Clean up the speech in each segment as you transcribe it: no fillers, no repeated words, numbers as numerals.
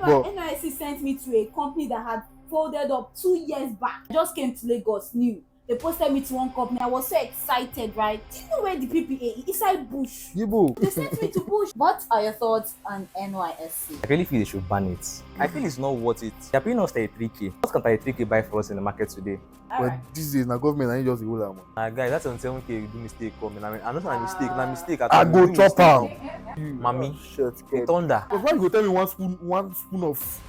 But NYSC sent me to a company that had folded up 2 years back. I just came to Lagos new. They posted me to one company. I was so excited, right? Do you know where the PPA is? Inside bush. Yibo. They sent me to bush. What are your thoughts on NYSC? I really feel they should ban it. I feel it's not worth it. They're paying us 33k. What can 33k buy for us in the market today? But these days, na government, I ain't just the whole amount. Guys, that's on 7k you do mistake coming. I mean, I'm not a mistake, na mistake. I go chop am. Mommy, Shit, the God. thunder. Because why you go tell me one spoon of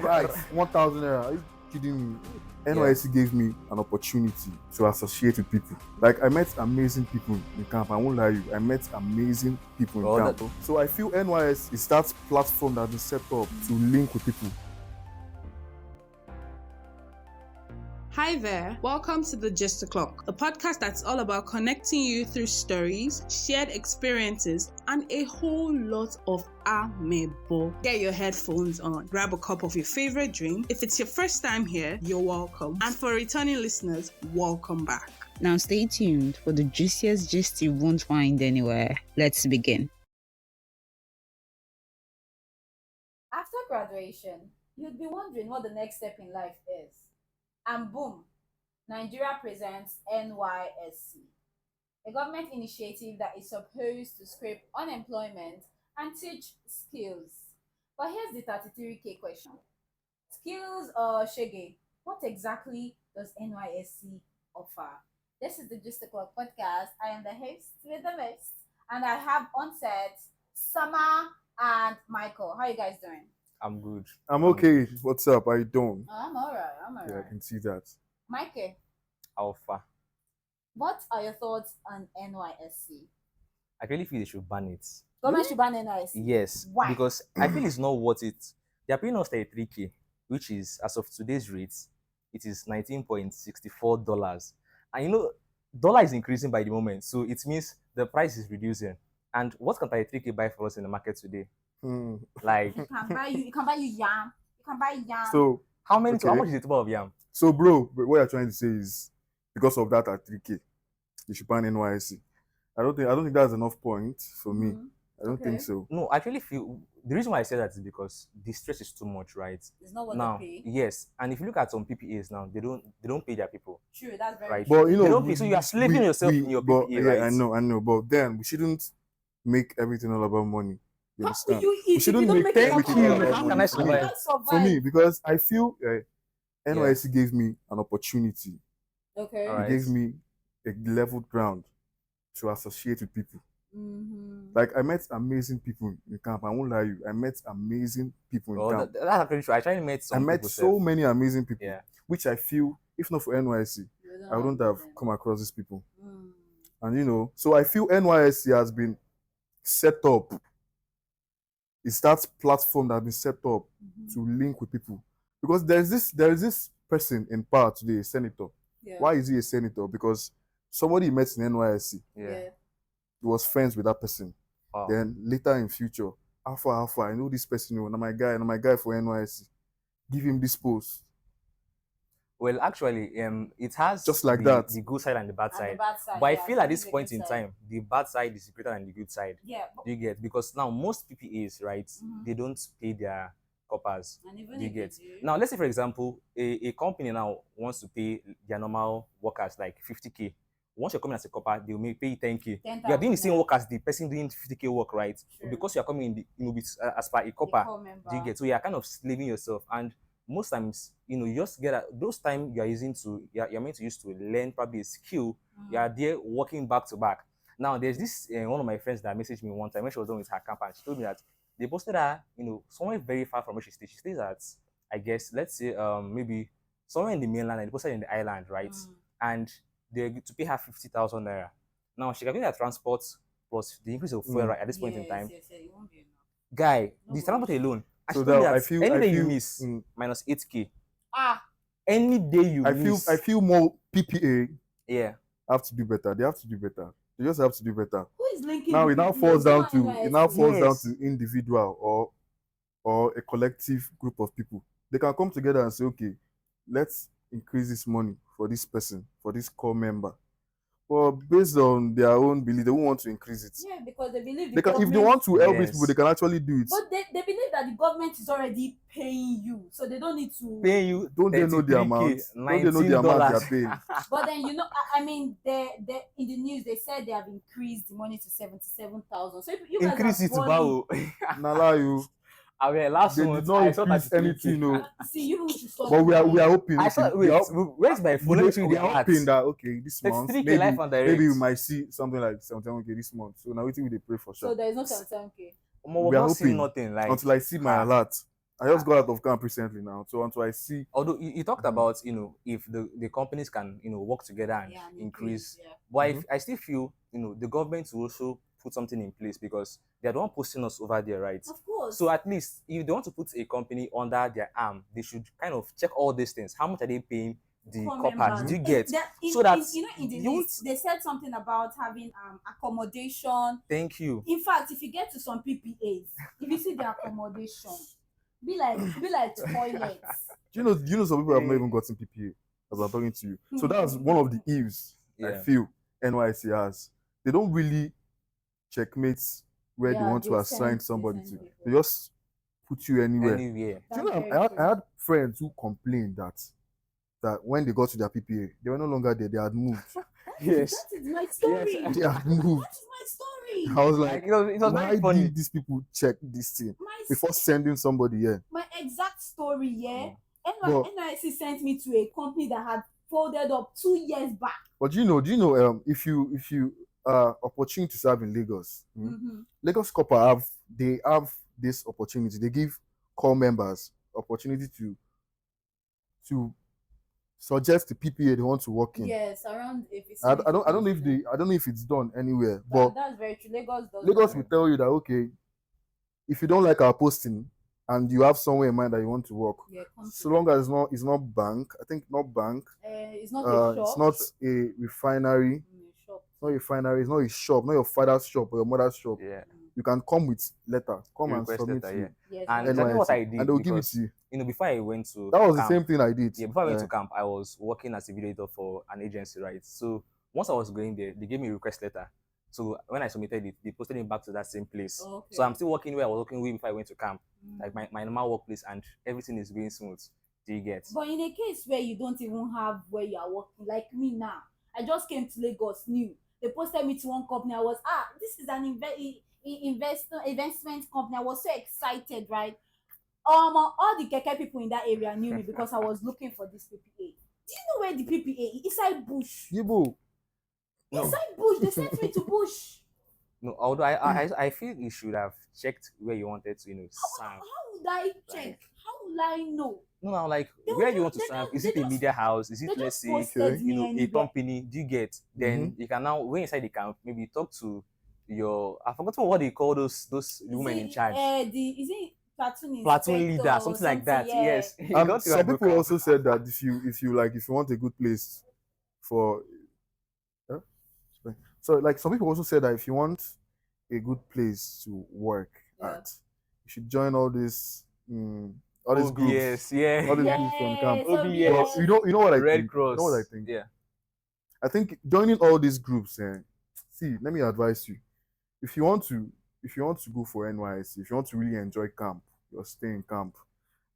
rice, 1,000 naira? Are you kidding me? NYSC gave me an opportunity to associate with people. Like, I met amazing people in camp. I won't lie you. I met amazing people in camp. So I feel NYSC is that platform that has been set up to link with people. Hi there, welcome to the Just O'Clock, a podcast that's all about connecting you through stories, shared experiences, and a whole lot of amebo. Get your headphones on, grab a cup of your favorite drink. If it's your first time here, you're welcome. And for returning listeners, welcome back. Now stay tuned for the juiciest gist you won't find anywhere. Let's begin. After graduation, you'd be wondering what the next step in life is. And boom, Nigeria presents NYSC, a government initiative that is supposed to scrape unemployment and teach skills. But here's the 33k question. Skills or shege, what exactly does NYSC offer? This is the Just a Clock podcast. I am the host with the most, and I have on set Summer and Michael. How are you guys doing? I'm good. I'm okay. What's up? How you doing? I'm alright. Yeah, I can see that. Michael, Alpha. what are your thoughts on NYSC? I really feel they should ban it. Government should ban NYSC. Yes. Why? Because I feel it's not worth it. They're paying us 33k, which is, as of today's rates, it is $19.64. And you know, dollar is increasing by the moment, so it means the price is reducing. And what can 33k buy for us in the market today? Like, You can buy you yam. You can buy yam. So, how much Okay. is a tuber of yam? So, bro, what you're trying to say is because of that at 3K, you should ban NYSC. I don't think that's enough point for me. I don't think so. No, I actually feel the reason why I say that is because the stress is too much, right? It's not what Now, they pay. yes, and if you look at some PPAs now, they don't pay their people, True, that's very right? true. But you They know, don't pay, so you are slaving yourself in your but, PPA, yeah, right? I know. But then we shouldn't make everything all about money. You How understand? will you eat We shouldn't if you don't make make it everything happen? all about How money. can I For me. survive? Can't survive. For me, because I feel NYSC gave me an opportunity. Okay. Alright. It gave me a leveled ground to associate with people. Mm-hmm. Like, I met amazing people in camp. I won't lie you. I met amazing people in Well, camp. that's actually true. I tried to meet some I met people. so many amazing people, Yeah. which I feel, if not for NYSC, I wouldn't have come across these people. And you know, so I feel NYSC has been set up. It's that platform that has been set up to link with people. Because there is this person in power today, a senator. Yeah. Why is he a senator? Because somebody he met in NYSC, Yeah. he was friends with that person. Wow. Then later in future, Alpha, I know this person, now my guy for NYSC. Give him this post. Well, actually, it has Just like the that. the good side and the bad And side. the bad side. But I yeah, feel at there this is a point good in side. time, the bad side is greater than the good side. Yeah. Do you get? Because now most PPAs, right, they don't pay their coppers. And even Do you if get? they do, Now, let's say, for example, a company now wants to pay their normal workers like 50k. Once you're coming as a copper, they will pay you 10k. You are doing the same work as the person doing 50k work, right? True. Because you are coming in, with, as per a the copper. core member. Do you get? So you are kind of slaving yourself, and most times, you just get those time you are you're meant to use to learn probably a skill. You are there working back to back. Now there's this one of my friends that messaged me one time when she was done with her camp, and she told me that they posted her, somewhere very far from where she stays. She stays at, I guess, let's say maybe somewhere in the mainland, and they posted in the island, right? And they're to pay her 50,000 naira. Now she can get her transport plus the increase of fuel right at this point in time. Yes, it won't be enough. Guy, No the transport worries. alone. So So that any day you feel- miss minus 8k. Any Any day you miss. I feel more PPA Yeah. have to do better. They have to do better. They just have to do better. Who is linking? Now the it now people? falls It's down not to NYSC. Yes. individual or a collective group of people. They can come together and say, okay, let's increase this money for this person, for this core member. But based on their own belief, they won't want to increase it. Yeah, because they believe the They can, if government. they want to help these Yes. people, they can actually do it. But they believe that the government is already paying you, so they don't need to. Paying you Don't they know the 33K, amount? Don't they know the amount they're paying? But then I mean, they in the news they said they have increased the money to 77,000. So if you guys Increase are it, balling- bao. Nala, you. I mean, last They did month not I saw increase 33K. anything, no. See, you should stop. But we are hoping. I saw. okay, Wait, we are, where's my phone? Let me show you we the are hoping alerts. that okay, this month 33K live and direct. maybe we might see something like 77K this month. So now we think we pray for So sure. there is no 77K. We're we are not seeing hoping nothing like until I see my Ah. alert. I just got out of camp recently now, so until I see. Although you talked Mhm. about if the companies can work together and Yeah, and increase, yeah. but Mhm. I still feel the government will also put something in place because they're the one posting us over there, right? Of course. So at least if they want to put a company under their arm, they should kind of check all these things. How much are they paying the Core coppers? members. Do you get? In, So that in the you list, they said something about having accommodation. Thank you. In fact, if you get to some PPAs, if you see the accommodation, be like toilets. Do you know some people have not Eh. even gotten PPA as I'm talking to you. So that's one of the eves I Yeah. feel NYSC has. They don't really checkmate where they Yeah, want to they assign send somebody to. people. They just put you anywhere. Anywhere. Do you know, That's very I true. had friends who complained that when they got to their PPA, they were no longer there. They had moved. Yes. That is my story. Yes. They had moved. That is my story. I was Like, like, it was why very funny. did these people check this thing My, before sending somebody here? my exact story, yeah. But- NYSC sent me to a company that had folded up 2 years back. But do you know if you opportunity to serve in Lagos, Mm-hmm. Lagos Copper have this opportunity. They give core members opportunity to suggest the PPA they want to work in. Yes, around if it's I don't know if it's done anywhere, but that's very true. Lagos does. Lagos that. will tell you that okay, if you don't like our posting and you have somewhere in mind that you want to work, Yeah, come so to long as it's not bank, I think not bank, it's not a shop. it's not a refinery, Shop. it's not a refinery, it's not a shop, not your father's shop or your mother's shop. Yeah. You can come with letter, come and Request submit letter, to yeah. Yes, And yes. exactly what I NYSC, did and they'll give it because, to you. before I went to That was the camp, same thing I did. Yeah, before I went Yeah. to camp, I was working as a video editor for an agency, right? So once I was going there, they gave me a request letter. So when I submitted it, they posted it back to that same place. Okay. So I'm still working where I was working with before I went to camp, Mm. like my normal workplace, and everything is going smooth. Do you get? But in a case where you don't even have where you are working, like me now, I just came to Lagos new. They posted me to one company. I was this is an investment company. I was so excited, right? All the keke people in that area knew me because I was looking for this PPA. Do you know where the PPA is? Inside bush. Yibo, No, Inside bush. They sent me to bush. no. Although I feel you should have checked where you wanted to, serve. How would I check? Like- How will I know? No, like They where don't- you want to they serve. don't- Is they it a just- media house? Is They it, let's just say, posted me a anywhere. company? Do you get? Then you can now, when inside the camp, maybe talk to I forgot what they call those women in charge. Is it platoon Platoon inspector leader, or something like that. yeah. Yes. You and got to some have a people camp. also said that if you want a good place for, so like some people also said that if you want a good place to work Yeah. at, you should join all these groups. OBS, yeah. All these groups from camp. Yes, OBS. But you know what I Red think? Cross. You know what I think? Yeah. I think joining all these groups, see, let me advise you. If you want to go for NYSC, if you want to really enjoy camp, you're staying in camp.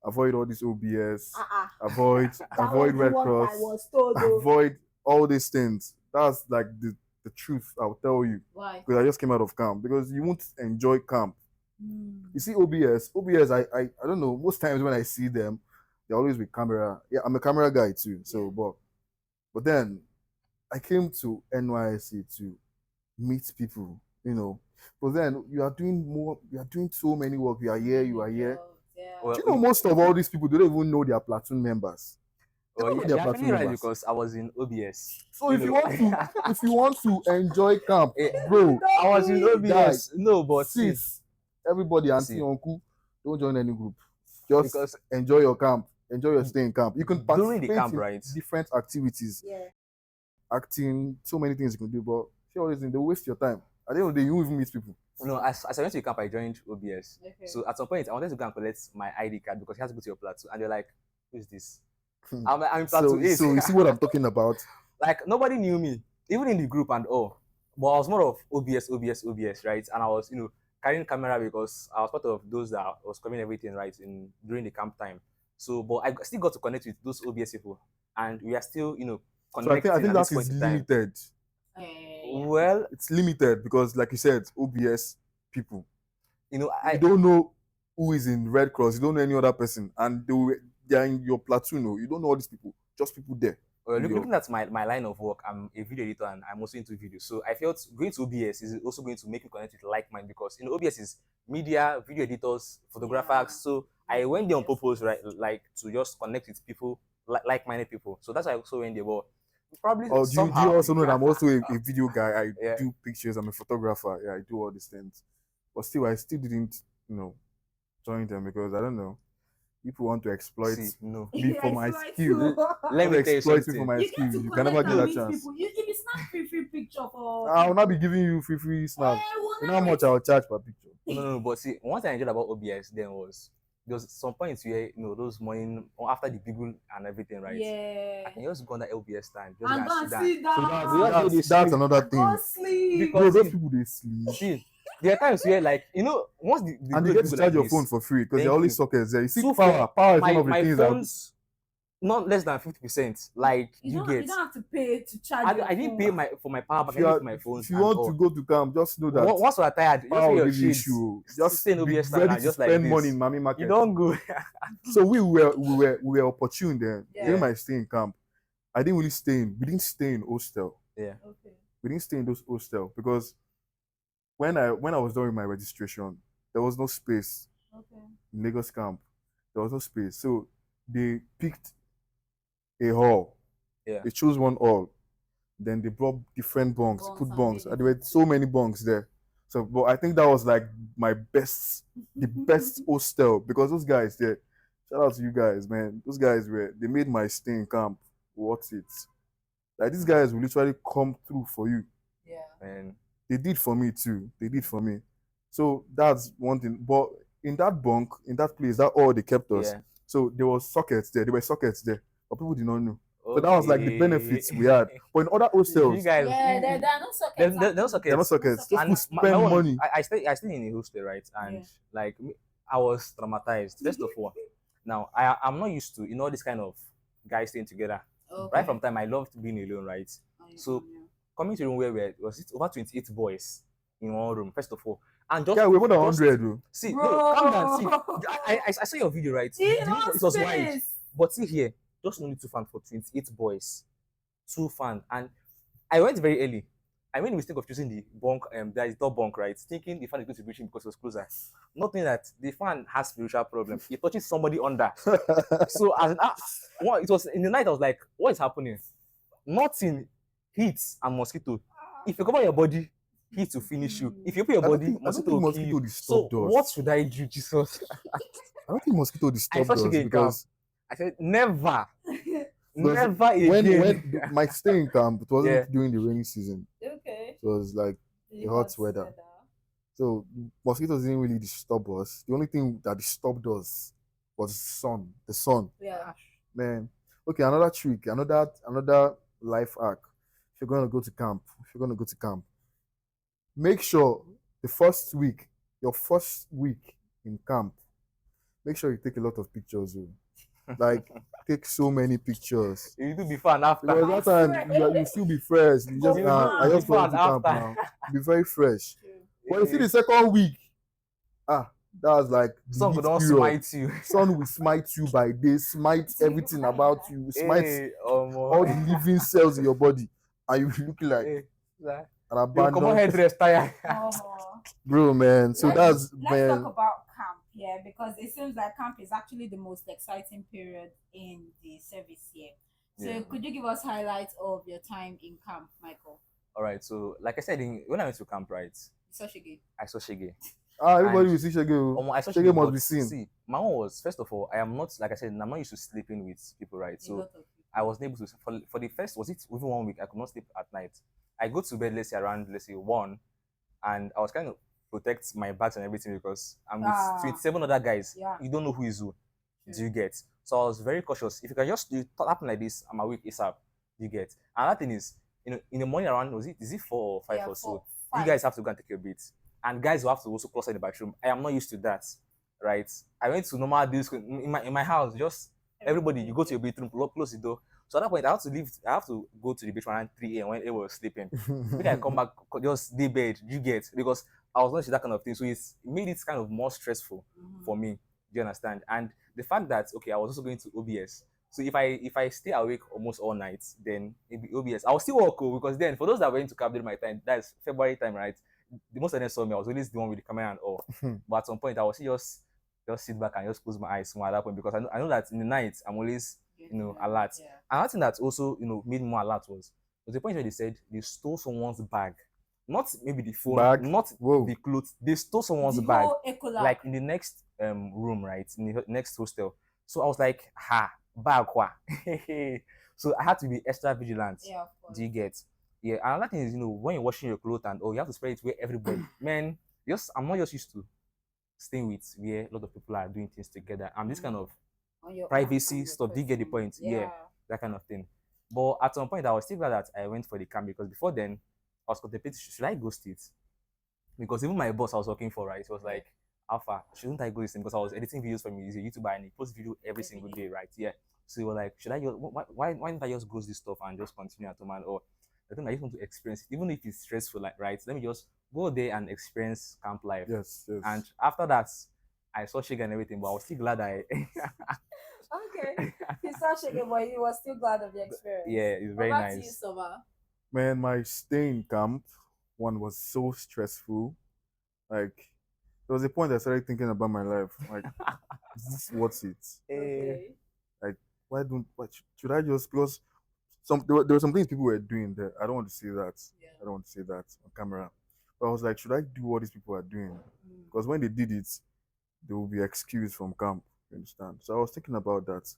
Avoid all this OBS. Avoid That avoid was Red what Cross. I was told. Though. Avoid all these things. That's like the truth. I'll tell you Why? because I just came out of camp. Because you won't enjoy camp. Mm. You see OBS. I don't know. Most times when I see them, they're always with camera. Yeah, I'm a camera guy too. So, but then I came to NYSC to meet people. But then you are doing more. You are doing so many work. You are here. You are here. Yeah. Well, Do you know most of all these people don't even know their platoon members? They don't know their you're platoon actually right members. because I was in OBS. So if you want to enjoy camp, Eh, bro, I was in OBS. No, but see, sis, everybody, auntie, See. uncle, don't join any group. Just because enjoy your camp. Enjoy your stay in camp. You can During the participate camp, in right? different activities, Yeah. acting, so many things you can do. But see all these things, they waste your time. At the end of the day, you won't even meet people. as I went to the camp, I joined OBS. Okay. So at some point, I wanted to go and collect my ID card because you have to go to your platoon, and they're like, "Who is this?" Hmm. I'm in So platoon 8. you see what I'm talking about? Like nobody knew me. even in the group and all. But I was more of OBS, right? And I was, carrying camera because I was part of those that was covering everything, right, in during the camp time. So, but I still got to connect with those OBS people, and we are still, So I connecting think at that this point is in time. limited. Yeah. Well, It's limited because, like you said, OBS people. You I don't know who is in Red Cross. You don't know any other person, and they are in your platoon. You don't know all these people. Just people there. looking at my line of work, I'm a video editor and I'm also into video. So I felt going to OBS is also going to make me connect with like-minded because OBS is media, video editors, photographers. Yeah. So I went there on purpose, right? Like to just connect with people, like-minded people. So that's why I also went there. But probably Oh, do somehow. you also know that I'm also a video guy? I Yeah. do pictures. I'm a photographer. Yeah, I do all these things. But still, I still didn't, join them because I don't know. People want to exploit See, no. me for my Exploit skill. you. Let me tell you exploit me for something. my You skill. get to You can never connect get and that meet chance. people. If it's not free picture for I will not be giving you free snaps. You know how much I will charge per picture. No. But see, one thing I enjoyed about OBS then was there was some points where those morning or after the people and everything, right? Yeah. I can just go on that LBS stand, just And go go and and sit sit down. So down. that's another thing. Go sleep. Bro, Because those see, people they sleep. See, there are times where once the And you group get to go charge like your this, phone for free because thank there are always you. sockets there. You see, So power is one of the my things phone's not less than 50%. Like You get. don't have to pay to charge your I didn't phone. pay for my power bank. If I you, didn't pay for my phones. if you and want all. to go to camp, just know that Once you're tired, just power wear will your give you shades. issue. Just stay in be OBS stand ready and to just like spend this. money in Mami Market. You don't go. So we were opportune then. Yeah. During my stay in camp, I didn't really we didn't stay in hostel. Yeah. Okay. We didn't stay in those hostel because when I was doing my registration, there was no space Okay. in Lagos camp. There was no space. So they picked a hall. Yeah. They chose one hall. Then they brought different bunks, Bunks put and bunks. made And there were so many bunks there. So, but I think that was like the best hostel because those guys there. Shout out to you guys, man. Those guys they made my stay in camp worth it. Like these guys will literally come through for you. Yeah. And They did for me too. They did for me. So that's one thing. But in that bunk, in that place, that all they kept us. yeah. So there was sockets there. There were sockets there, but people did not know. So that was like the benefits we had. But in other hostels, You guys, Yeah, there are no sockets. There's no there are no sockets. sockets. Those And people spend money. I stayed in a hostel, right? And Yeah. like I was traumatized. First of all, now I'm not used to all this kind of guys staying together. Okay. Right from time I loved being alone, right? Oh, yeah, So yeah. coming to a room where was it over 28 boys in one room, first of all. And just Yeah, we're more than just- 100 though. See, Bro. no, calm down. See, I saw your video, right? In The room, one it was wide. space. But see here, just only 2 fans for 28 boys. 2 fans. And I went very early. I made the mistake of choosing the bunk, that is top bunk, right? Thinking the fan is going to reach him because it was closer. Not knowing that the fan has spiritual problem. He touches somebody under. So as it was in the night, I was like, what is happening? Nothing, heat and mosquito. If you cover your body, heat will finish you. If you open your I don't body, think mosquito will kill you. So disturbed us. what should I do, Jesus? I don't think mosquito disturbed saw us Shige because I said, never. Because Never again. when my stay in camp, it wasn't Yeah. during the rainy season. Okay. It was like The hot weather. So mosquitoes didn't really disturb us. The only thing that disturbed us was the sun. Yeah. Man. Okay, another trick, another life hack. If you're gonna go to camp, make sure your first week in camp, make sure you take a lot of pictures. Like take so many pictures. You do before and after. Because that time you still be fresh. You just I just Before go and to camp after. now. Be very fresh. True. But you see the second week, that was like the Sun heat will not period. smite you. Sun will smite you by day, smite everything about you, smite Hey, all the living cells in your body, and you look like hey, an you come on abandoned headrest tire. bro, man. So let's man. talk about camp here because it seems like camp is actually the most exciting period in the service here. So Yeah. could you give us highlights of your time in camp, Michael? All right, so like I said, when I went to camp, right, Such a good. I saw Shige. Everybody And- will see Shege. I saw Shege must but be seen. See, my one was first of all, I am not like I said, I'm not used to sleeping with people, right? A So lot of people. I was able to for the first was it even 1 week I could not sleep at night. I go to bed let's say around 1, and I was kind of protect my bags and everything because I'm with 27 other guys. Yeah. You don't know who is who. True. Do you get? So I was very cautious. If you can just do it happen like this, I'm awake ASAP. Do you get? Another thing is, in the morning around, is it 4 or 5 Yeah, or so? 4, You 5. guys have to go and take your beats, and guys will have to also close in the bathroom. I am not used to that, right? I went to normal day school in my house. Just everybody, you go to your bedroom, close the door. So at that point, I have to leave. I have to go to the bedroom around 3 a.m. when everyone was sleeping. When I come back, just day bed, you get, because I was not into that kind of thing. So it made it kind of more stressful for me. Do you understand? And the fact that okay, I was also going to OBS. So if I stay awake almost all night, then it'll be OBS. I'll still work because then for those that went to Cab during my time, that's February time, right? The most of them saw me. I was always the one with the camera and all. But at some point, I was just sit back and just close my eyes at that point because I know that in the night I'm always alert. Yeah. Another thing that also made me more alert was the point where they said they stole someone's bag, not maybe the phone, Bag? not Whoa. the clothes. They stole someone's The bag, whole Ecola. like in the next room, right, in the next hostel. So I was like, ha, bag kwa. So I had to be extra vigilant. Yeah, of course. Do you get? Yeah, another thing is, when you're washing your clothes and you have to spread it where everybody, man, I'm not just used to staying with where a lot of people are doing things together. I'm this kind of On your privacy on your stuff. Do you get the person. point? Yeah, that kind of thing. But at some point, I was still glad that I went for the camp because before then, I was contemplating, should I ghost it? Because even my boss I was working for, right, was like, Alpha, shouldn't I go this thing? Because I was editing videos for me. He's a YouTuber and he posts video every single day, right? Yeah. So he was like, should I just, why don't I just ghost this stuff and just continue at home? And or I think I just want to experience it, even if it's stressful, like, right? Let me just go there and experience camp life. Yes. And after that, I saw Shig and everything, but I was still glad I. Okay. He saw shaking, but he was still glad of the experience. Yeah, it's very What about you, nice. Soma? Man, my stay in camp one was so stressful. Like, there was a point I started thinking about my life. Like, is this worth it? Okay. What should I just, because there were some things people were doing there. I don't want to say that. Yeah. I don't want to say that on camera. But I was like, should I do what these people are doing? Because when they did it, they will be excused from camp. You understand? So I was thinking about that.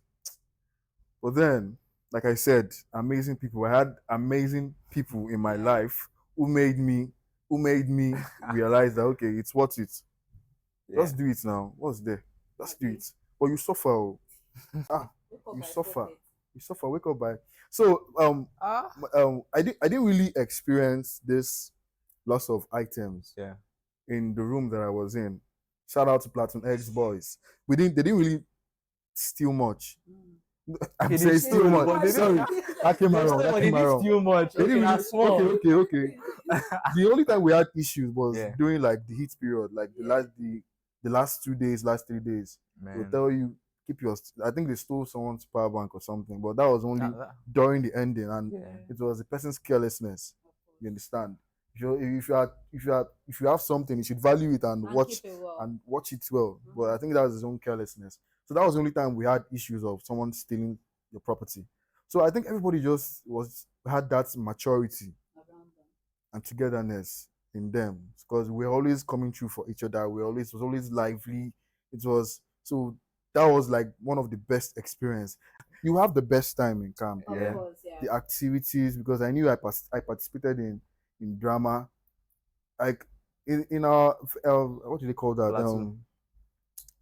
But then, like I said, amazing people. I had amazing people in my life who made me realize that okay, it's worth it. Just do it now. What's there? Just do it. But you suffer. Oh. You suffer. You suffer. Wake up by. So I didn't really experience this loss of items. Yeah. In the room that I was in. Shout out to Platinum X boys. They didn't really steal much. I'm saying steal much. Sorry, I came around. Steal much. They didn't really, okay. The only time we had issues was during like the heat period, like the last 2 days, last 3 days. They'll tell you keep your. I think they stole someone's power bank or something, but that was only during the ending, and it was the person's carelessness. You understand? If you have something, you should value it and watch it well. But I think that was his own carelessness. So that was the only time we had issues of someone stealing your property. So I think everybody just had that maturity and togetherness in them because we're always coming through for each other. It was always lively. So that was like one of the best experience. You have the best time in camp. Of course, yeah. The activities, because I knew I participated in drama, like in our what do they call that?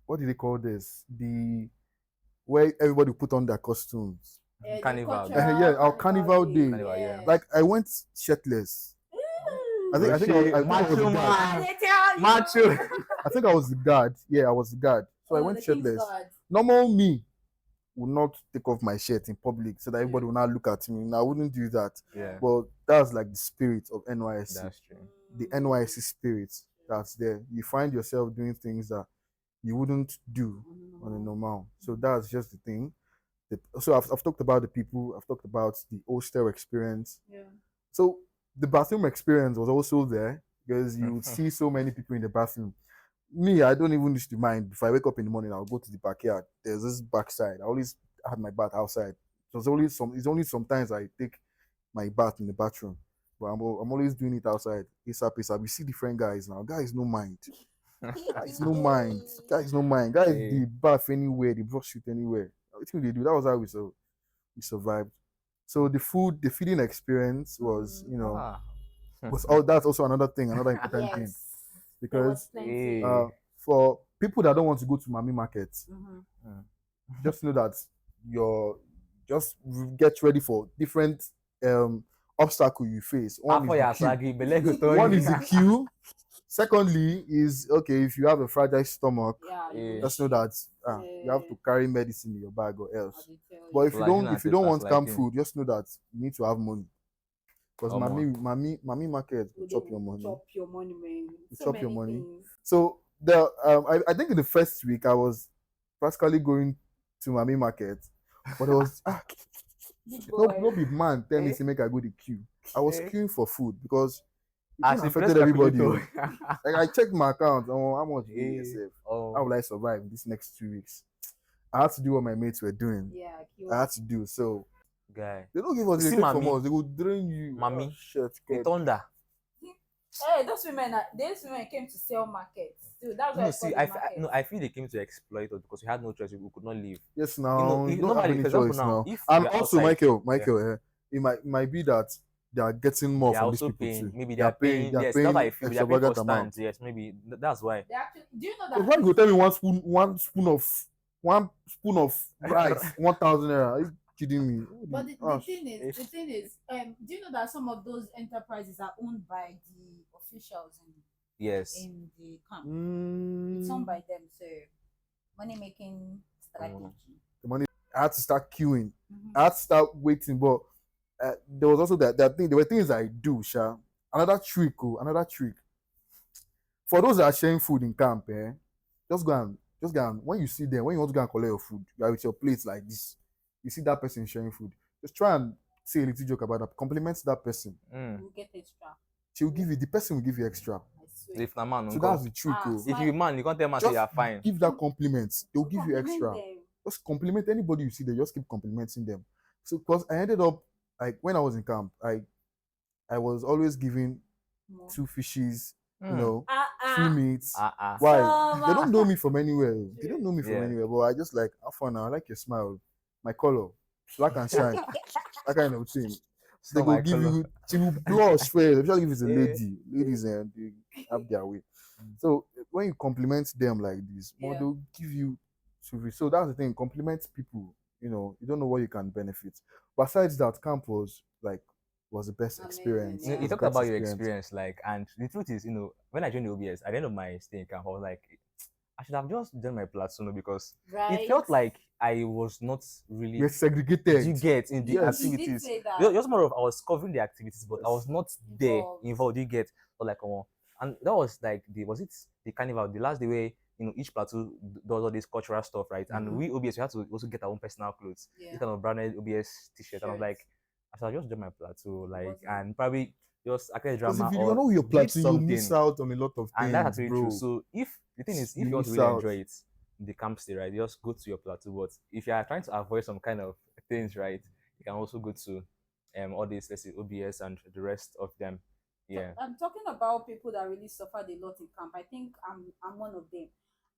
What do they call this? Where everybody put on their costumes. Carnival. Our carnival day. Yeah. Like I went shirtless. I think I was the guard. Macho. I think I was the guard. Yeah, I was the guard. So I went shirtless. Normal me would not take off my shirt in public so that everybody will not look at me. And I wouldn't do that. Yeah. But that's like the spirit of NYSC. That's true. The NYSC spirit that's there. You find yourself doing things that you wouldn't do on a normal. So that's just the thing. So I've talked about the people. I've talked about the hostel experience. Yeah. So the bathroom experience was also there because you would see so many people in the bathroom. Me, I don't even used to mind. If I wake up in the morning, I'll go to the backyard. There's this backside. I always had my bath outside. It's only sometimes I take my bath in the bathroom. But I'm always doing it outside. ASAP. We see different guys now. Guys no mind. Guys no mind. Guys they bath anywhere, they brush it anywhere. Everything they do. That was how we survived. So the feeding experience was, that's also another important thing. Because for people that don't want to go to Mami markets, just know that just get ready for different obstacle you face. One After is your the queue. sagi, belle go tell One you. is the queue. Secondly, is okay if you have a fragile stomach, Yeah, you Yeah. go just know shit. that you have to carry medicine in your bag or I else. dey tell But you. if you Collagen don't, and if you don't want camp testosterone. food, just know that you need to have money. Because Omo. mommy market will They chop will your money. Chop your money, man. Will So chop many your money. things. So I think in the first week I was practically going to mommy market, but it was Big no boy. big man tell me Eh? to make I go the queue. I was Eh? queuing for food because it As didn't a press affected everybody. calculator. Like I checked my account on how much they Eh, save. oh, How will I survive these next 2 weeks? I had to do what my mates were doing. Yeah, I had to do so. guy. They don't give us, they See, take from mommy. us. They will drain you. Mommy. Oh, shit, The God. thunder. Hey, those women came to sell markets. Dude, that's why No, it's see, called a market. no, I feel they came to exploit us because we had no choice. We could not leave. Yes, now you don't have normally, any for example, choice now, now. if And we're also, outside, Michael, it might be that they are getting more they are from these also people paying. too. Maybe they are paying. They are Yes, paying that's how I feel. They are paying for extravagant amount. stands. Yes, maybe that's why. They actually, do you know Because that? why you tell me one spoon of rice, 1,000 naira? Are you kidding me? But the Ah, thing is, do you know that some of those enterprises are owned by the officials Yes. in the camp? It's owned mm, by them, so money making strategy. the money. I had to start queuing. Mhm. I had to start waiting, but there was also that thing. There were things I do, Sha. Another trick. For those that are sharing food in camp, just go and when you see them, when you want to go and collect your food, you are with your plates like this. You see that person sharing food. Just try and say a little joke about that. Compliment that person. Mm. You get extra. The person will give you extra. I swear. If na man, So uncle. that's the trick. Ah, If you man, you can't tell man say Just you're fine. give that compliment. They'll give you Compliment extra. them. Just compliment anybody you see there. Just keep complimenting them. So because I ended up like when I was in camp, I was always giving More. 2 fishes, Mm. free meats. Uh-uh. Why? Summer. They don't know me from anywhere. They don't know me from Yeah. anywhere. But I just like have fun now. I like your smile, my color, black and shine, that kind of thing. They So go my give color. you, she will blush first, especially if it's a Yeah. lady. Ladies and they have their way. So when you compliment them like this, more Yeah. they'll give you service. So that's the thing. Compliment people. You don't know what you can benefit. Besides that, camp was the best Amazing, experience. yeah. You Was the talked best about your experience, like, and the truth is, when I joined the OBS at the end of my stay in camp, I was like, I should have just done my platoon because Right. it felt like I was not really. We're segregated. Do you get in the Yes. You did activities? say that. Just more of I was covering the activities, but I was not there Involved. involved. Do you get? Or like, and that was like was it the carnival, the last day where each platoon does all this cultural stuff, right? And we OBS we had to also get our own personal clothes, Yeah. this kind of branded OBS t-shirt, and I was Shirts. like, I should just join my platoon, like, Wasn't- and probably just act a Because drama if you or don't know your did platoon, you something. miss out on a lot of And that's things, actually bro. true. So if the thing is, if You you want to miss really out. enjoy it, the camp stay, right, just go to your plateau. But if you are trying to avoid some kind of things, right, you can also go to all these, let's say, OBS and the rest of them. Yeah. I'm talking about people that really suffered a lot in camp. I think I'm one of them.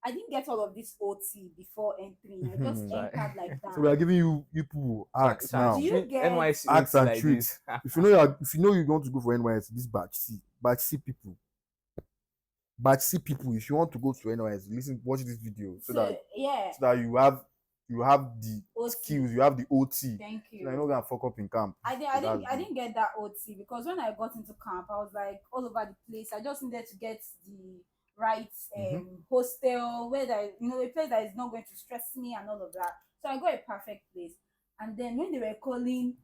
I didn't get all of this OT before entering. I just Sorry. entered like that. So we are giving you people acts now. Do you get- NYSC Acts OT and like treats. this. If you know you're going to go for NYSC, this batch C people. Batch C people, if you want to go to NYSC, watch this video so that you have the OT. skills, you have the OT. Thank So you're you. not gonna fuck up in camp. I didn't get that OT because when I got into camp, I was like all over the place. I just needed to get the right hostel where a place that is not going to stress me and all of that. So I got a perfect place. And then when they were calling,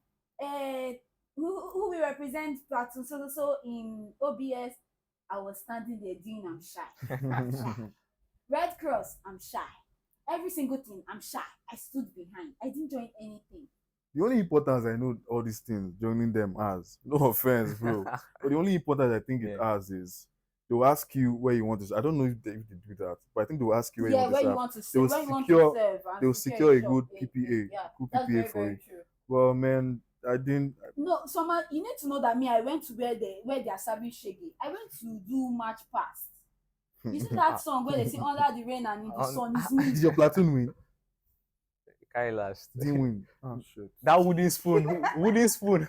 who will represent platoon so in OBS, I was standing there doing I'm shy. Red Cross, I'm shy. Every single thing, I'm shy. I stood behind. I didn't join anything. The only importance I know all these things joining them as, no offense, bro. But the only importance I think it has is they will ask you where you want to. I don't know if they do that, but I think they will ask you where you want to where serve. you want to serve. They will Where you want secure- to serve. They will secure a good shop, PPA, Yeah, good that's PPA very, for very you. true. Well, man, I didn't. No, Summer, you need to know that me, I went to where they are serving shaggy. I went to do match past. You see that song where they say under the rain and in the sun is me. Did your platoon win? Carry last. Didn't win. Oh shit. That wooden spoon. Wooden spoon.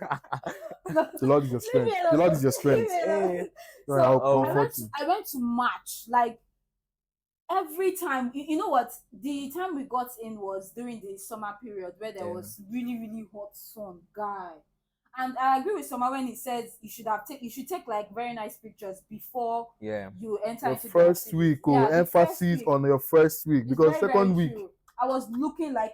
The Lord is your strength. The Lord is your strength. So Right, I'll oh, comfort you. I went to match like every time. You know what? The time we got in was during the summer period where there was really, really hot sun, guy. And I agree with Soma when he says you should take like very nice pictures before Yeah. you enter Your into the first activity. week, Yeah, the first emphasis week. on your first week, It's because very, second very week, true. I was looking like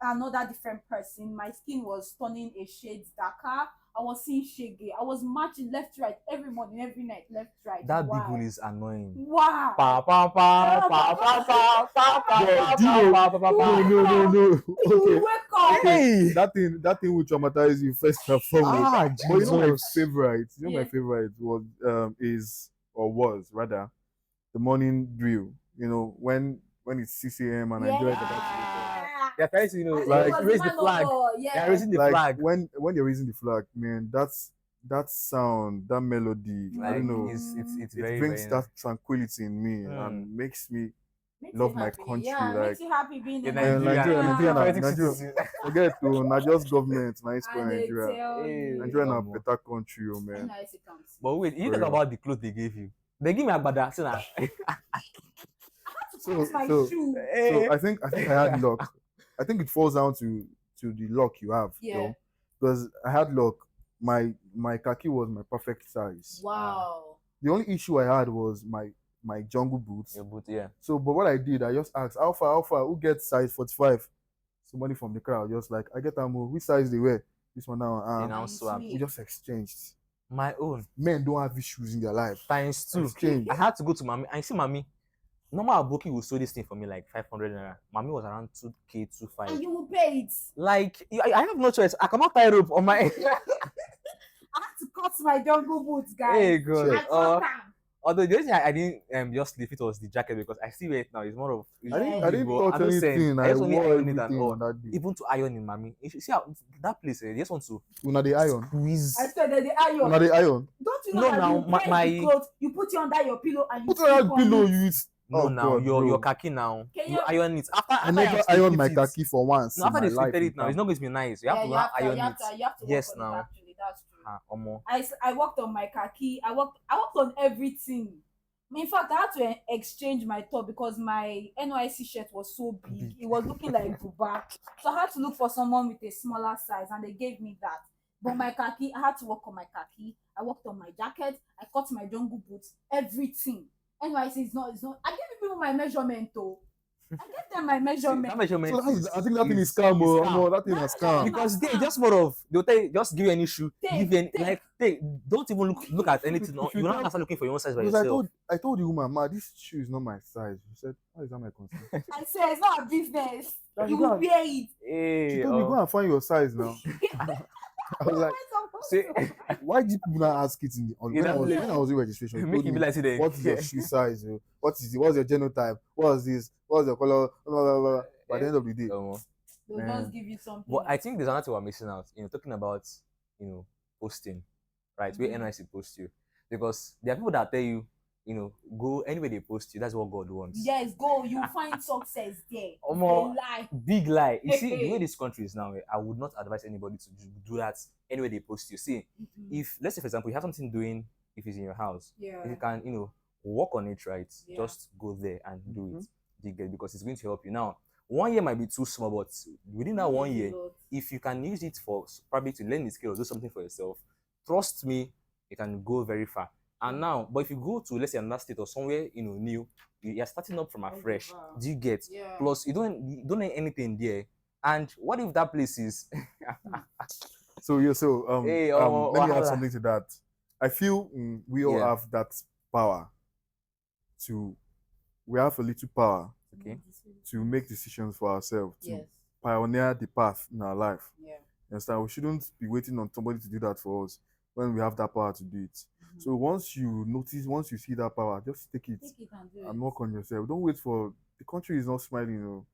another different person. My skin was turning a shade darker. I was seeing shaggy. I was marching left, right, every morning, every night, left, right. That big Wow. hole is annoying. Wow. Pa pa pa pa pa pa pa pa Bro, do you know- pa pa pa pa. no. You Okay, wake up. Hey! that thing will traumatize you first and foremost. Ah, But you know my Jesus. favorite, my Yeah. favorite was rather the morning drill. You know, when it's 6 a.m. and Nigeria is about to wake up. They're trying to, I think like, it was raise the man of flag. God, They're yeah. raising the Like flag. when you're raising the flag, man, that sound, that melody, I Like, don't know, it's it very, brings very that tranquility in me Mm. and makes me Makes love you my happy. country. Yeah, Like, makes you happy being Yeah, in Nigeria. Nigeria, Patriotic Nigeria. citizen. forget to not just government, not for and they Nigeria. tell Hey. you. Nigeria na Omo. better country, oh man. NYSC comes. But wait, you For talk real. about the clothes they gave you. They give me agbada. See now. So, my so, shoe. so I think I had luck. I think it falls down to the luck you have, Yeah. because I had luck. My khaki was my perfect size. Wow. The only issue I had was my jungle boots. Your boot, yeah. So, but what I did, I just asked, how far, who gets size 45? Somebody from the crowd just like, I get them, which size they wear? This one now. And now Nice swap. sweet. We just exchanged. My own. Men don't have issues in their life. Times 2. Exchange. I had to go to mommy. I see mommy. Normal Aboki will sell this thing for me like 500 naira. Mommy was around 2K, 25. And you will pay it. Like, I have no choice. I cannot tie rope on my. I had to cut my jungle boots, guys. Hey, God. I cut them. Although the reason I didn't just leave it was the jacket, because I see wear it now. It's more of. I didn't but touch don't send. anything. I I just only wore iron it and everything all. on that day. Even to iron in, mommy. You should see how that place. They just want to Una the iron. squeeze. I said that the iron. Una the iron. Don't you know No, that now, you break my- the clothes, you put it under your pillow and you Put on that sleep pillow, it. you. No, Oh, now God, your bro. khaki now. Can You you- iron it after. I never ironed my khaki for once. No, after in they my life fitted in it now, it's town. not going to be nice. You Yeah, have to you now have to, iron you have it. to, you have to Yes, work on now. it actually. That's true. Omo. I worked on my khaki. I worked on everything. In fact, I had to exchange my top because my NYSC shirt was so big. It was looking like buba. So I had to look for someone with a smaller size, and they gave me that. But my khaki, I had to work on my khaki. I worked on my jacket. I cut my jungle boots. Everything. NYSC is not. I gave people my measurement though. I gave them my measurement. That measurement. So is- I think that thing is is scam. Oh, scam. no, that thing is That's scam. scam. Because they just more of they'll tell you, just give you any shoe, Take, give you any, take. like take, don't even look at anything. If you You're not tell- gonna start looking for your own size by Because yourself. I told the woman, ma, this shoe is not my size. She said, how is that my concern? I said it's not a business. That You you will got- wear it. Hey, She told me, go and find your size now. I was like, say, why did people not ask it when I was in registration? They make told it be me, like today. what is your shoe size? What's your genotype? What's this? What's your color? Blah, blah, blah. By the end of the day, Omo. They'll Man. just give you something. But I think there's another thing we're missing out. Talking about posting, right? Where Mhm. NYC post you, because there are people that tell you, go anywhere they post you. That's what God wants. Yes, go. You'll find success there. Omo. They lie. Big lie. You see, the way this country is now, I would not advise anybody to do that anywhere they post you. See, if let's say for example you have something doing, if it's in your house, Yeah. if you can, work on it, right? Yeah. Just go there and do it. You get, because it's going to help you. Now, 1 year might be too small, but within that 1 year, if you can use it for probably to learn the skill or do something for yourself, trust me, it can go very far. And now, but if you go to, let's say, another state or somewhere new, you're starting up from afresh. Wow. Do you get? Yeah. Plus, you don't know anything there. And what if that place is? So Hey, let me add wahala. something to that. I feel we all Yeah. have that power we have a little power Okay. to make decisions for ourselves, to Yes. pioneer the path in our life. Yeah. You understand? We shouldn't be waiting on somebody to do that for us when we have that power to do it. So once you see that power, just take it Take it and do and it. work on yourself. Don't wait for the country is not smiling.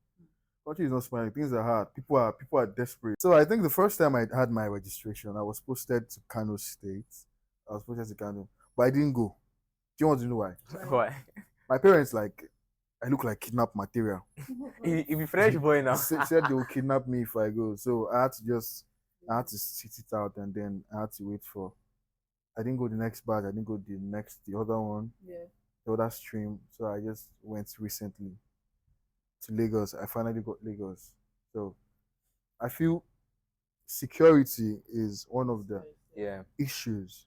Country is not smiling. Things are hard. People are desperate. So I think the first time I had my registration, I was posted to Kano State. I was posted to Kano, but I didn't go. Do you want to know why? Why? My parents I look like kidnapped material. If you fresh boy now. Said they will kidnap me if I go. So I had to sit it out, and then I had to wait for. I didn't go the next batch. I didn't go the other one, Yeah. the other stream. So I just went recently to Lagos. I finally got Lagos. So I feel security is one of the Yeah. issues,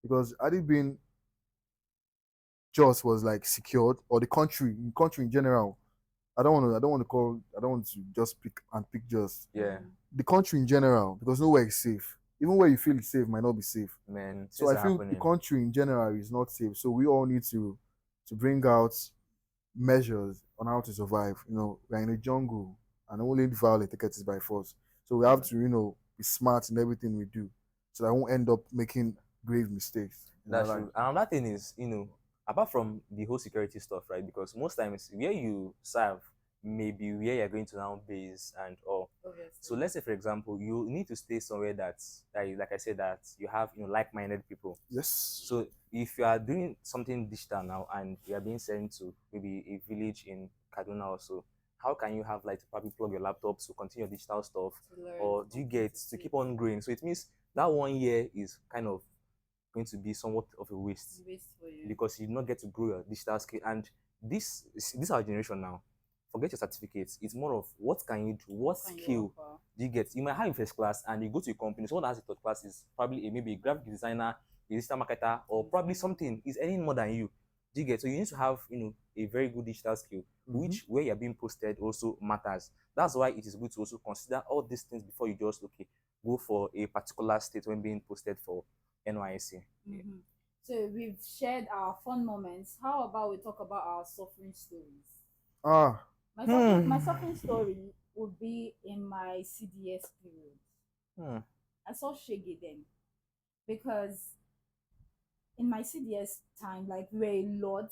because had it been just was like secured, or the country in general, I don't want to just pick just Yeah. the country in general, because nowhere is safe. Even where you feel it's safe might not be safe. Man, So things I are feel happening. the country in general is not safe. So we all need to bring out measures on how to survive. We're in a jungle, and only violent ticket is by force. So we have to, be smart in everything we do, so that I won't end up making grave mistakes in our That's life. true. And another thing is, apart from the whole security stuff, right? Because most times where you serve may be where you're going to now base and all. Obviously. So let's say, for example, you need to stay somewhere like I said, that you have like-minded people. Yes. So if you are doing something digital now and you are being sent to maybe a village in Kaduna or so, how can you have like to probably plug your laptop to continue your digital stuff, To learn or do you get to completely. keep on growing? So it means that 1 year is kind of going to be somewhat of a waste Waste for you. because you do not get to grow your digital skill. And this our generation now. Forget your certificates. It's more of what can you do, what Can you skill offer? do you get. You might have a first class and you go to a company. Someone that has a third class is probably maybe a graphic designer, a digital marketer, or probably something is earning more than you. Do you get? So you need to have a very good digital skill, which where you're being posted also matters. That's why it is good to also consider all these things before you just go for a particular state when being posted for NYSC. Mhm. So we've shared our fun moments. How about we talk about our suffering stories? Ah, My suffering story would be in my CDS period. Hmm. I saw Shege then, because in my CDS time, like we were a lot.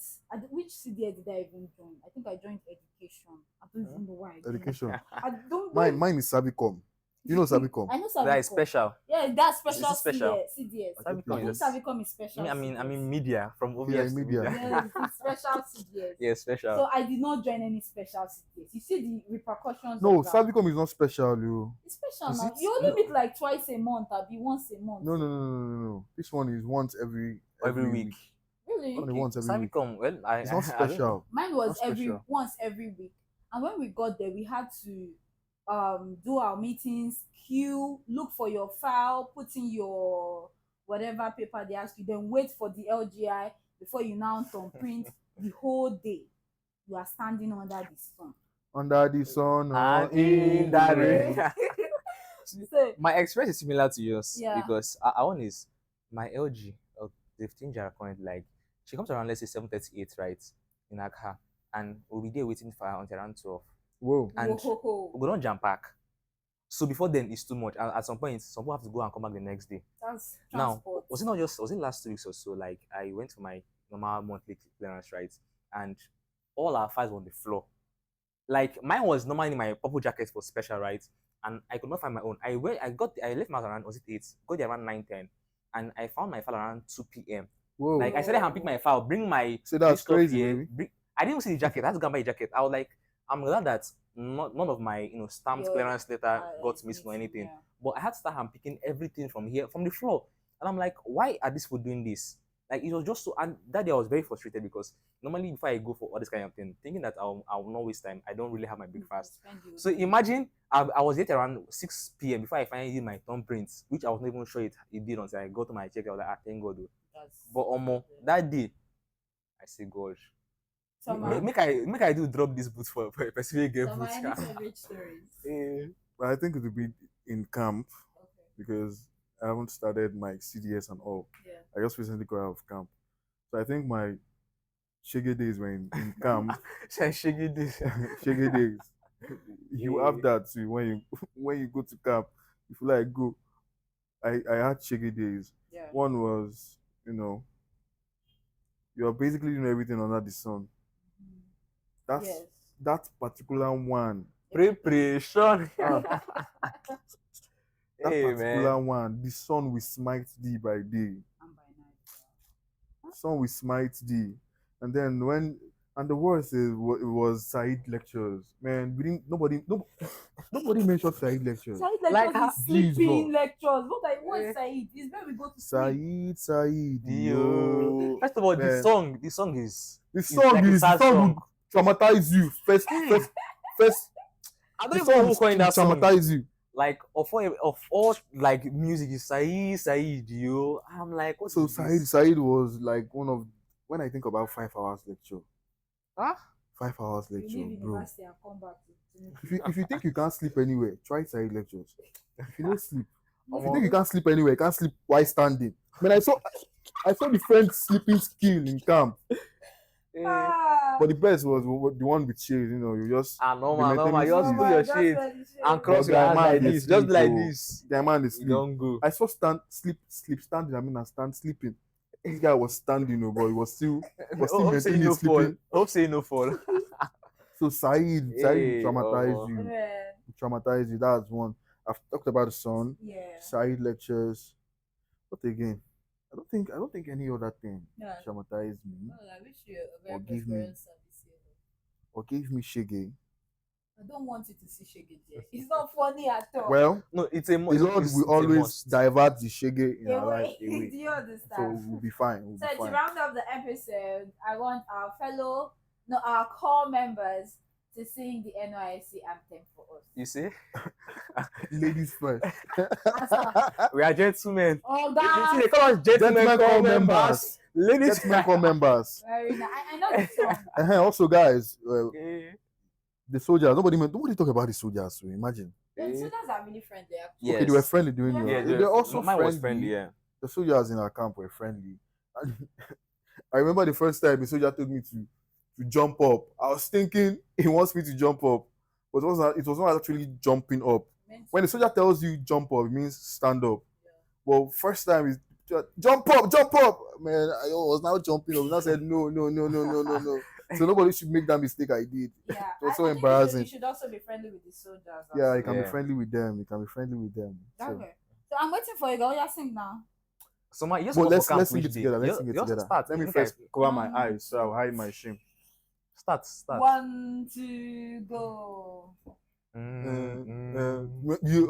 Which CDS did I even join? I think I joined education. I don't even know why. I joined. education. I don't. Mine is Sabicom. You know Sabicom? I know That is Savicom. special. Yeah, that's Is special it special? CDS. Savicom I think is- Savicom is special. I mean CDS. media from Yeah, OBS to media. media. Yes, it's special CDS. Yeah, special. So I did not join any special CDS. You see the repercussions. No, of that. Savicom is not special, you. It's special Is now. it? You only meet like twice a month, or be once a month. No. This one is once every Week. Really? Only once every week. Savicom, well, It's not I don't know. special. Mine was Not special. once every week. And when we got there, we had to do our meetings, queue, look for your file, put in your whatever paper they ask you, then wait for the LGI before you now print the whole day. You are standing under the sun. Under the sun or And in the rain. So My experience is similar to yours Yeah. because our one is my LG, they've changed her account. Like she comes around, let's say 7:38, right, in her car, and we'll be there waiting for her until around 12. Whoa. And whoa, we don't jump pack. So before then, it's too much. At some point, some people have to go and come back the next day. that's Now, transport. was it last 2 weeks or so? Like I went for my normal monthly clearance, right, and all our files were on the floor. Like mine was normally in my purple jacket for special, right? And I could not find my own. I left my house around, was it 8? Got there around 9:10, and I found my file around 2 p.m. Whoa. Like I said, I pick my file, bring my See, that's stuff crazy, here. baby. I didn't see the jacket. I had to go buy a jacket. I was like, I'm glad that none of my stamped Your, clearance letter got it's missing or missing, anything. yeah. But I had to start picking everything from here, from the floor. And I'm like, why are these people doing this? Like it was just so, and that day I was very frustrated because normally before I go for all this kind of thing, thinking that I'll not waste time, I don't really have my breakfast. So imagine I was yet around 6 p.m. before I finally did my thumbprints, which I was not even sure it did until I got to my check. I was like, thank God. But that day, I say, God, make I do drop this boot for a specific game boot. Any favorite stories? But I think it will be in camp, Okay. because I haven't started my CDS and all. Yeah. I just recently got out of camp. So I think my Shege days were in camp. Shaggy this. Shege days. You have that too when you go to camp. If you like go, I had Shege days. Yeah. One was, you're basically doing everything under the sun. That's Yes. that particular one. Preparation. That Hey, particular man. one. The sun will smite thee by day. And by night. Sun will smite thee. And then the worst is it was Said lectures. Man, nobody mentioned Said lectures. Said Like lectures is sleeping Jesus. lectures. What is Said? It's when we go to sleep. Said, Yo. First of all, the Man. song is The song like a is sad the song song. will traumatize you. First, I the don't even know song who coined that will song. traumatize you. like of all like music is Saeed, yo. I'm like, what So is this? Said was like one of when I think about 5 hours lecture. Huh? 5 hours You lecture, leave bro. university and come back to If you think you can't sleep anywhere, try Said lectures. If you don't sleep, if you Omo. think you can't sleep anywhere, you can't sleep while standing. I mean, I saw the friend sleeping skill in camp, Eh, but the best was the one with shades. You know, you just normal, be maintaining just sleep. put your shades and cross But your guy hands man like dey this, sleep, just like oh. this. Guy man is You sleep. don't go. I saw sleep standing. I mean, and stand sleeping. This guy was standing, but he was still Hope say maintaining no fall. sleeping. Hope say no fall. So Said will Hey, traumatize omo. you. Will traumatize you. That's one. I've talked about the sun. Yeah. Said lectures. What again? I don't think any other thing Yeah. traumatized me I wish you a very Or give me- prosperous service here. or gave me shege. I don't want you to see Shege there. It's not funny at all. Well, No, it's a the Lord it's will a always must. divert the shege in our Away. life Do away. you understand? So we'll be fine. We'll So be to fine. round up the episode, I want our core members to sing the NYSC anthem for us. You see, Ladies first. we are gentlemen. Oh, You see, God. they call us gentlemen call members. Ladies, Gentlemen call members. Very nice. I know the song. Also, guys, Eh, the soldiers. Nobody talk about the soldiers. So imagine. The eh. soldiers are really friendly. Actually. Yes. Okay, they were friendly during Yeah, your. Yeah, They're also mine friendly. was friendly. Yeah. The soldiers in our camp were friendly. And I remember the first time the soldier told me to jump up. I was thinking he wants me to jump up, but it was not actually jumping up. When the soldier tells you jump up, it means stand up. Yeah. Well, first time is jump up. Man, I was now jumping up. And I said no. So nobody should make that mistake I did. Yeah. It was so I think embarrassing. You should also be friendly with the soldiers. Yeah, you can be Yeah. friendly with them. So, Okay. So I'm waiting for you. Go, just sing now. So my just but go let's for camp sing which it day? together. Let's You- sing it you just together. Start. Let me Make first I- cover my eyes so I'll hide my shame. start. 1, 2, go.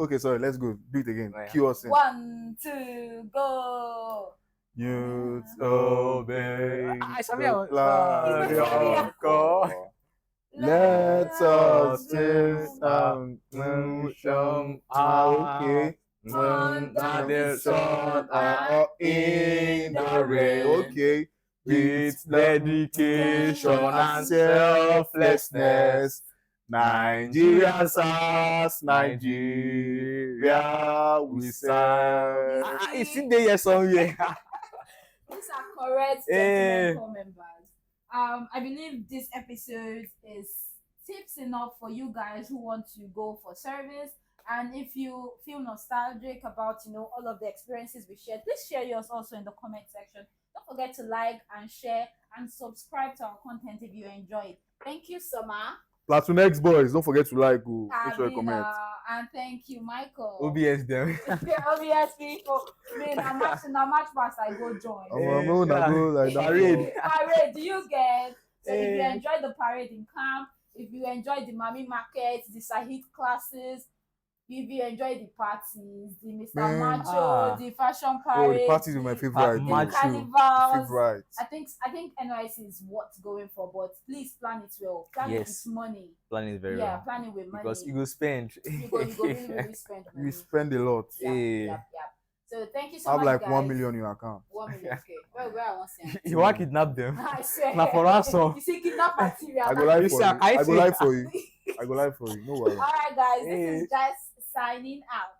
Okay, sorry, let's go. Do it again. Yeah. Cue us in. 1, 2, go. You obey obey sabi the how- blood Ah. of God. Let us taste and motion. Okay. Under the sun In the rain. Okay. with dedication and selflessness. Nigeria serves Nigeria we serve. It's in there somewhere. These are correct Eh. gentlemen members. I believe this episode is tips enough for you guys who want to go for service. And if you feel nostalgic about all of the experiences we shared, please share yours also in the comment section. Don't forget to like and share and subscribe to our content if you enjoy it. Thank you, Soma. Platoon X boys, don't forget to like. Make sure you comment. And thank you, Michael. OBS them. OBS people. I'm match pass. I go join. I'm gonna go like that. Parade. Parade, do you get? So if you Eh. enjoy the parade in camp, if you enjoy the Mami market, the Sahid classes, if you enjoy the parties, the Mr. Man. Macho, the fashion parade, Oh, the parties are my favorite. the Macho. carnivals. Favorite. I think NYC is what's going for, but please plan it well. Plan it Yes. with money. Planning is very Yeah, well. plan it with money. Because you go spend. you go really spend money. We spend a lot. Yep. So thank you so Have much, like guys. 1 million in your account. 1 million. Okay. Where I want to say. You want kidnap them? I swear. Na for ransom. You see, kidnap material. I go live You for see, you. I I go see. live for you. I go live for you. No worries. All right, guys. This Eh. is just signing out.